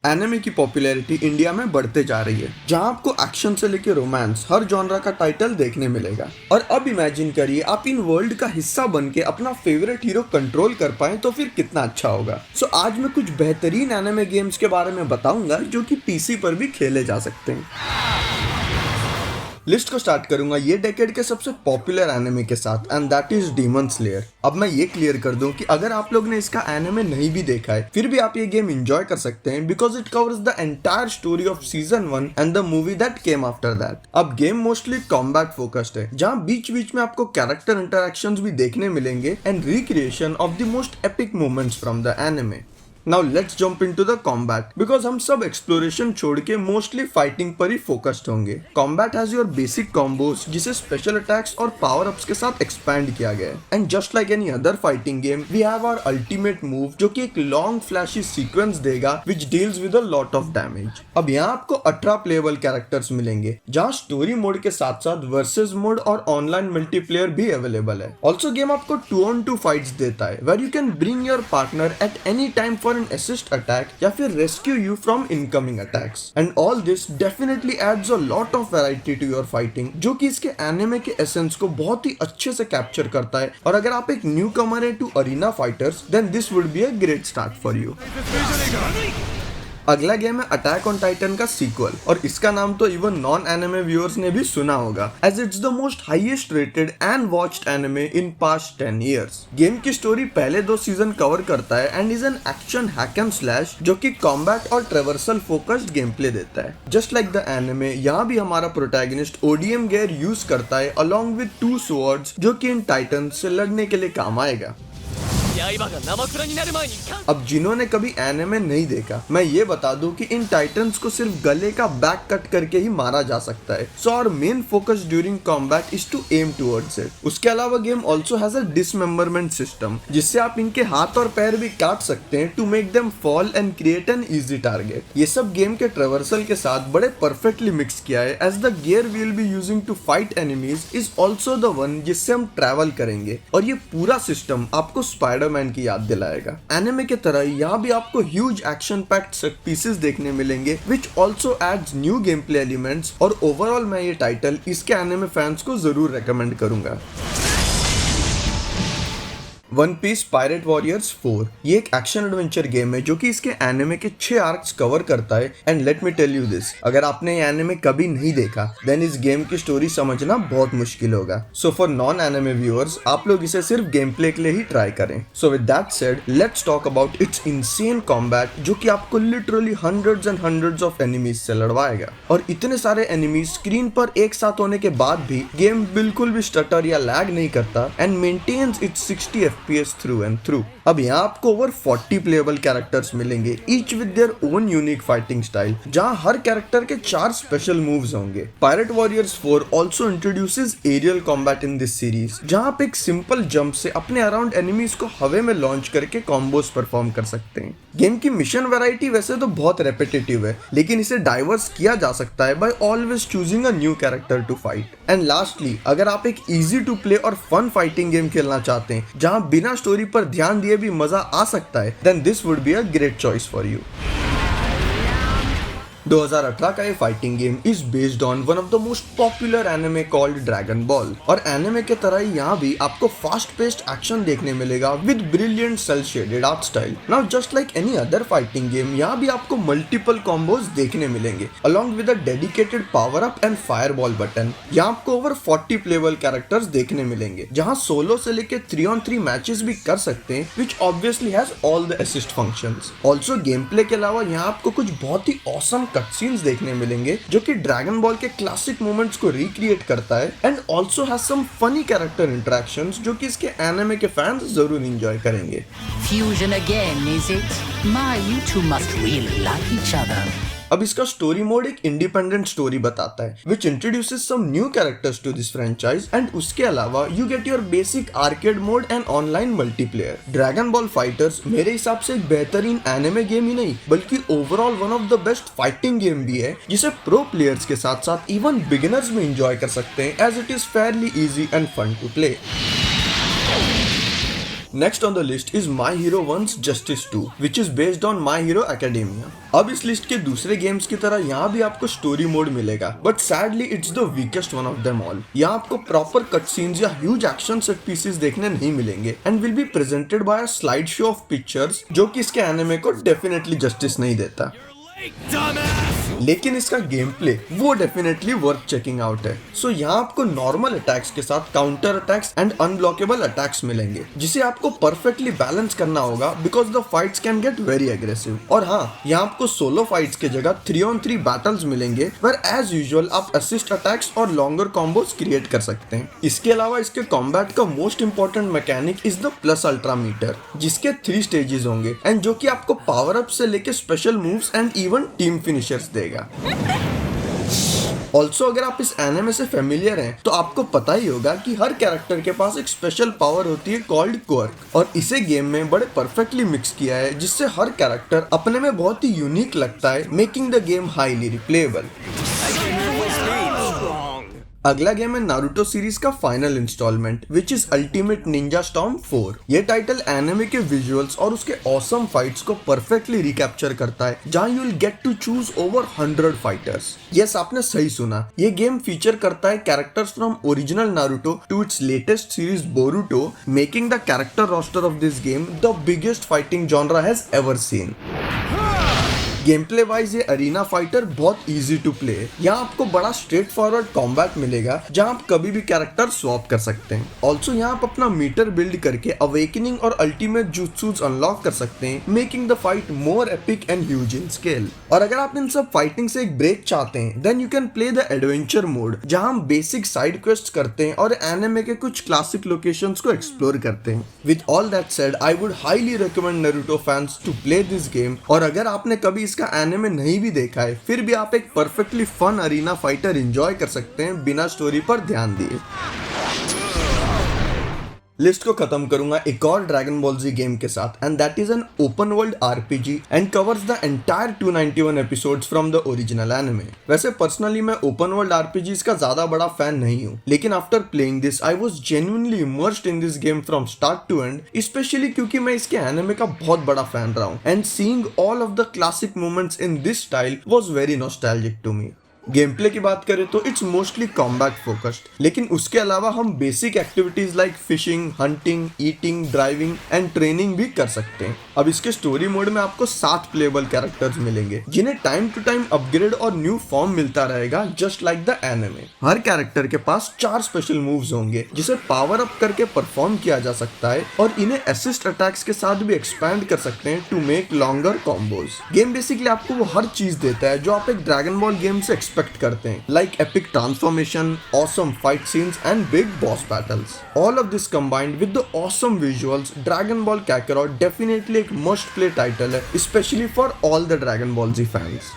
Anime की popularity India में बढ़ते जा रही है, जहां आपको एक्शन से लेकर रोमांस हर जॉनरा का टाइटल देखने मिलेगा। और अब इमेजिन करिए आप इन वर्ल्ड का हिस्सा बन के अपना फेवरेट हीरो कंट्रोल कर पाए तो फिर कितना अच्छा होगा। सो आज मैं कुछ बेहतरीन एनिमे गेम्स के बारे में बताऊंगा जो कि पीसी पर भी खेले जा सकते हैं। लिस्ट को स्टार्ट करूंगा ये डेकेड के सबसे पॉपुलर एनिमे के साथ, and that is demon slayer. अब मैं ये क्लियर कर दूं कि अगर आप लोग ने इसका एनिमे नहीं भी देखा है फिर भी आप ये गेम एंजॉय कर सकते हैं, because it covers the entire story off season 1 and the movie that came after that. अब गेम मोस्टली कॉम्बैट फोकस्ड है, जहां बीच बीच में आपको कैरेक्टर इंटरेक्शंस भी देखने मिलेंगे and recreation of the most epic moments from the anime. Now let's jump into the combat, because हम सब एक्सप्लोरेशन छोड़ के मोस्टली फाइटिंग पर ही फोकस्ड होंगे। Combat has your basic combos जिसे स्पेशल अटैक्स और पावर अप्स के साथ एक्सपैंड किया गया है। And just like any other fighting game we have our ultimate move, जो कि एक लॉन्ग फ्लैशी सीक्वेंस देगा which deals with a lot of damage. अब यहाँ आपको 18 प्लेएबल कैरेक्टर्स मिलेंगे, जहाँ स्टोरी मोड के साथ साथ वर्सेस मोड और ऑनलाइन मल्टीप्लेयर भी अवेलेबल है। ऑल्सो गेम आपको 2-on-2 फाइट्स देता है, where you can bring your partner at any time for an assist attack या फिर rescue you from incoming attacks, and all this definitely adds a lot of variety to your fighting, जो कि इसके anime के essence को बहुत ही अच्छे से कैप्चर करता है। और अगर आप एक न्यू कमर है to arena fighters, then this would be a great start for you। अगला गेम है अटैक ऑन टाइटन का सीक्वल, और इसका नाम तो इवन नॉन एनिमे व्यूअर्स ने भी सुना होगा, as it's the most highest rated and watched anime in past 10 years. Game की स्टोरी पहले 2 सीजन कवर करता है and is an action hack and slash जो कि कॉम्बैट और ट्रेवर्सल फोकस्ड गेम प्ले देता है। जस्ट लाइक द एनिमे, यहाँ भी हमारा प्रोटैगनिस्ट ओडीएम गियर यूज करता है अलॉन्ग विद 2 स्वॉर्ड्स, जो कि इन टाइटन से लड़ने के लिए काम आएगा। अब जिन्होंने कभी एनिमे नहीं देखा, मैं ये बता दूं कि इन टाइटन्स को सिर्फ गले का बैक कट करके ही मारा जा सकता है। So our main focus during combat is to aim towards it. उसके अलावा game also has a dismemberment system, जिससे आप इनके हाथ और पैर भी काट सकते हैं to make them fall and create an easy target. ये सब गेम के ट्रेवर्सल के साथ बड़े परफेक्टली मिक्स किया है, as the gear we will be using to fight enemies is also the one जिससे हम ट्रैवल करेंगे, और ये पूरा सिस्टम आपको स्पाइडरमैन की याद दिलाएगा। एनिमे के तरह यहाँ भी आपको huge action packed set pieces देखने मिलेंगे, which also adds new gameplay elements, और ओवरऑल मैं ये टाइटल इसके एनिमे फैंस को जरूर रेकमेंड करूंगा। वन पीस पायरेट वॉरियर्स 4 ये एक एक्शन एडवेंचर गेम है जो कि इसके एनिमे के 6 आर्क्स कवर करता है। And let me tell you this, अगर आपने ये एनिमे कभी नहीं देखा देन इस गेम की स्टोरी समझना बहुत मुश्किल होगा। So for non anime viewers, आप लोग इसे सिर्फ गेम प्ले के लिए ही ट्राई करें। So with that said, let's talk about it's insane combat, जो कि आपको literally hundreds and hundreds of enemies से लड़वाएगा। और इतने सारे एनिमीज स्क्रीन पर एक साथ होने के बाद भी गेम बिल्कुल भी स्टटर या लैग नहीं करता and maintains its 60 FPS through and through. अब यहाँ आपको ओवर 40 प्लेएबल कैरेक्टर्स मिलेंगे, each with their own unique fighting style, जहाँ हर कैरेक्टर के 4 स्पेशल मूव्स होंगे। Pirate warriors 4 also introduces aerial combat in this series, जहाँ आप एक सिंपल जंप से अपने अराउंड एनिमीज को हवे में लॉन्च करके कॉम्बोस परफॉर्म कर सकते हैं। गेम की मिशन वैरायटी वैसे तो बहुत रेपिटेटिव है, लेकिन इसे डाइवर्स किया जा सकता है by always choosing a new character to fight. And lastly, अगर आप एक इजी टू प्ले और फन फाइटिंग गेम खेलना चाहते हैं जहाँ बिना स्टोरी पर ध्यान दिए भी मजा आ सकता है, then this would be a great choice for you. 2018 का ये fighting game is based on one of the most popular anime called Dragon Ball, और एनिमे के तरह ही यहाँ भी आपको फास्ट पेस्ड एक्शन देखने मिलेगा with brilliant cel shaded art style. Now just like any other fighting game, यहाँ भी आपको मल्टीपल कॉम्बोज देखने मिलेंगे along with a dedicated power up and fireball button. यहाँ आपको ओवर 40 प्लेएबल कैरेक्टर्स देखने मिलेंगे, जहाँ सोलो से लेके 3-on-3 मैचेस भी कर सकते हैं, which obviously has all the assist functions. Also game play के अलावा यहाँ आपको कुछ बहुत ही ऑसम कट सीन्स देखने मिलेंगे, जो कि ड्रैगन बॉल के क्लासिक मोमेंट्स को रिक्रिएट करता है, and also has some funny character interactions जो कि इसके एनिमे के फैंस जरूर एंजॉय करेंगे। Fusion again, is it? My, you two must really like each other. अब इसका स्टोरी मोड एक इंडिपेंडेंट स्टोरी बताता है, which introduces some new characters to this franchise, and उसके अलावा you get your basic arcade mode and online multiplayer. Dragon Ball fighters मेरे हिसाब से एक बेहतरीन एनिमे गेम ही नहीं, बल्कि overall one of the best fighting game भी है, जिसे प्रो प्लेयर्स के साथ साथ इवन बिगिनर्स में एंजॉय कर सकते हैं, as it is fairly easy and fun to play. Next on the list is My Hero One's Justice 2 which is based on My Hero Academia. अब इस लिस्ट के दूसरे गेम्स की तरह यहाँ भी आपको स्टोरी मोड मिलेगा, but sadly it's the weakest one of them all. यहाँ आपको प्रॉपर कट सीन्स या ह्यूज एक्शन सेट पीसेस देखने नहीं मिलेंगे and will be presented by a slide show off pictures, जो कि इसके एनिमे को डेफिनेटली जस्टिस नहीं देता। लेकिन इसका गेम प्ले वो डेफिनेटली वर्थ चेकिंग आउट है। सो यहाँ आपको नॉर्मल अटैक्स के साथ counter attacks and unblockable attacks मिलेंगे, जिसे आपको परफेक्टली बैलेंस करना होगा because the fights can get very aggressive. और हाँ, यहाँ आपको सोलो फाइट्स की जगह 3-on-3 बैटल्स मिलेंगे, वेयर एज यूजुअल आप असिस्ट अटैक्स और लॉन्गर कॉम्बोज क्रिएट कर सकते हैं। इसके अलावा इसके कॉम्बैट का most important mechanic is the plus ultra meter, जिसके 3 स्टेजेस होंगे एंड जो कि आपको पावर अप से लेके special moves and even team finishers देगा। ऑल्सो अगर आप इस एनिमे से फेमिलियर हैं तो आपको पता ही होगा कि हर कैरेक्टर के पास एक स्पेशल पावर होती है कॉल्ड क्वर्क, और इसे गेम में बड़े परफेक्टली मिक्स किया है, जिससे हर कैरेक्टर अपने में बहुत ही यूनिक लगता है, making the game highly replayable. अगला गेम है नारुतो सीरीज का final installment which is ultimate ninja storm 4। ये टाइटल एनिमे के विजुअल्स और उसके ऑसम फाइट्स को परफेक्टली रिकैप्चर करता है, जहां you will get to choose over 100 fighters. Yes, आपने सही सुना, ये गेम फीचर करता है characters from original Naruto to its latest series Boruto, making the character roster of this game the biggest fighting genre has ever seen. Game play wise ये arena fighter बहुत easy to play है। यहाँ आपको बड़ा straight forward combat मिलेगा, जहाँ आप कभी भी कैरेक्टर स्वैप कर सकते हैं। ऑल्सो यहाँ आप अपना मीटर बिल्ड करके अवेकनिंग और अल्टीमेट जुत्सूज अनलॉक कर सकते हैं, making the fight more epic and huge in scale. और अगर आप इन सब फाइटिंग से एक ब्रेक चाहते हैं, then you can play the adventure mode, जहाँ हम बेसिक साइड क्वेस्ट करते हैं और एनिमे के कुछ क्लासिक लोकेशंस को एक्सप्लोर करते हैं। With all that said, I would highly recommend Naruto fans to play this game. और अगर आपने कभी इसका एनिमे नहीं भी देखा है, फिर भी आप एक perfectly fun arena fighter enjoy कर सकते हैं बिना स्टोरी पर ध्यान दिए। लिस्ट को खत्म करूंगा एक और ड्रैगन बॉल जी गेम के साथ, and that is an open world RPG and covers the entire 291 episodes from the original anime. वैसे पर्सनली मैं ओपन वर्ल्ड आरपीजीज का ज्यादा बड़ा फैन नहीं हूं, लेकिन after playing this I was genuinely immersed in this game from start to end, specially क्योंकि मैं इसके एनिमे का बहुत बड़ा फैन रहा हूं, and seeing all of the classic moments in this style was very nostalgic to me. Gameplay की बात करें तो इट्स मोस्टली कॉम्बैट फोकस्ड, लेकिन उसके अलावा हम basic activities like fishing, hunting, eating, driving and training भी कर सकते हैं। अब इसके स्टोरी मोड में आपको 7 प्लेबल कैरेक्टर्स मिलेंगे, जिन्हें टाइम टू टाइम अपग्रेड और न्यू फॉर्म मिलता रहेगा, just like the anime. Her character के पास 4 स्पेशल मूव्स होंगे, जिसे पावर अप करके परफॉर्म किया जा सकता है, और इन्हें असिस्ट अटैक्स के साथ भी एक्सपैंड कर सकते हैं to make longer combos. Game basically आपको वो हर चीज देता है जो आप एक ड्रैगन बॉल गेम से एक्सपेक्ट करते हैं, like epic transformation, awesome fight scenes and big boss battles. All of this combined with the awesome visuals, Dragon Ball Kakarot definitely एक मस्ट प्ले टाइटल है, specially for all the Dragon Ball Z fans.